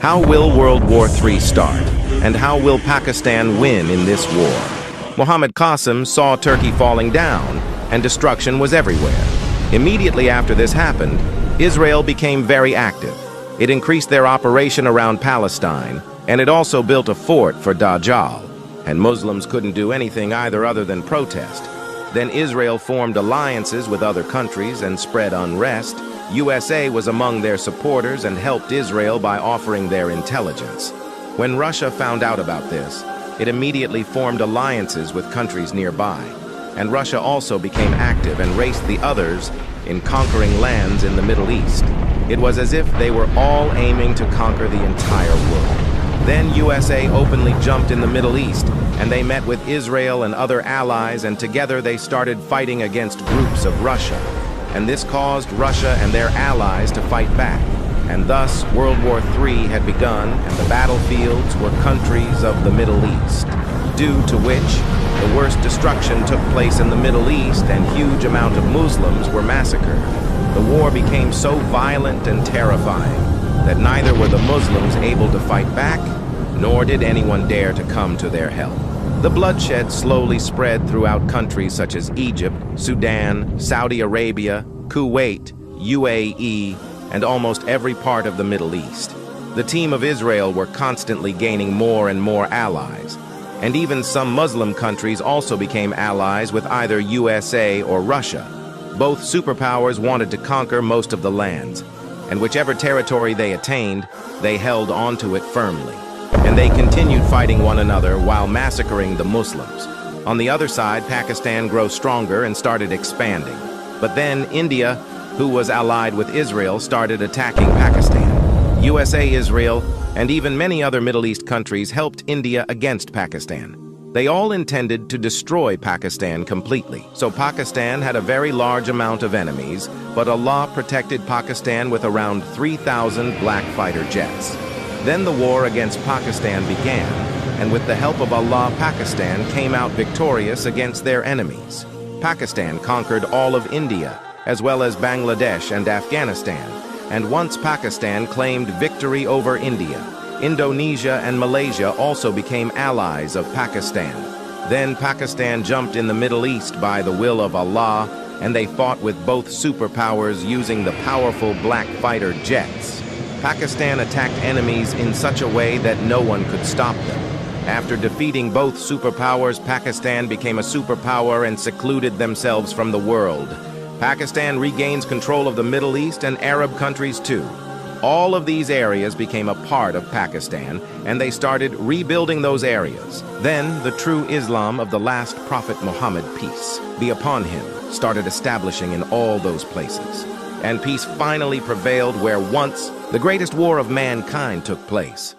How will World War III start? And how will Pakistan win in this war? Mohammad Qasim saw Turkey falling down, and destruction was everywhere. Immediately after this happened, Israel became very active. It increased their operation around Palestine, and it also built a fort for Dajjal. And Muslims couldn't do anything either other than protest. Then Israel formed alliances with other countries and spread unrest. USA was among their supporters and helped Israel by offering their intelligence. When Russia found out about this, it immediately formed alliances with countries nearby. And Russia also became active and raced the others in conquering lands in the Middle East. It was as if they were all aiming to conquer the entire world. Then USA openly jumped in the Middle East, and they met with Israel and other allies, and together they started fighting against groups of Russia. And this caused Russia and their allies to fight back. And thus, World War III had begun, and the battlefields were countries of the Middle East, due to which the worst destruction took place in the Middle East and huge amount of Muslims were massacred. The war became so violent and terrifying that neither were the Muslims able to fight back, nor did anyone dare to come to their help. The bloodshed slowly spread throughout countries such as Egypt, Sudan, Saudi Arabia, Kuwait, UAE, and almost every part of the Middle East. The team of Israel were constantly gaining more and more allies, and even some Muslim countries also became allies with either USA or Russia. Both superpowers wanted to conquer most of the lands, and whichever territory they attained, they held onto it firmly. And they continued fighting one another while massacring the Muslims. On the other side, Pakistan grew stronger and started expanding. But then India, who was allied with Israel, started attacking Pakistan. USA, Israel, and even many other Middle East countries helped India against Pakistan. They all intended to destroy Pakistan completely. So Pakistan had a very large amount of enemies, but Allah protected Pakistan with around 3,000 black fighter jets. Then the war against Pakistan began, and with the help of Allah, Pakistan came out victorious against their enemies. Pakistan conquered all of India, as well as Bangladesh and Afghanistan. And once Pakistan claimed victory over India, Indonesia and Malaysia also became allies of Pakistan. Then Pakistan jumped in the Middle East by the will of Allah, and they fought with both superpowers using the powerful black fighter jets. Pakistan attacked enemies in such a way that no one could stop them. After defeating both superpowers, Pakistan became a superpower and secluded themselves from the world. Pakistan regains control of the Middle East and Arab countries too. All of these areas became a part of Pakistan, and they started rebuilding those areas. Then the true Islam of the last Prophet Muhammad, peace be upon him, started establishing in all those places. And peace finally prevailed where once the greatest war of mankind took place.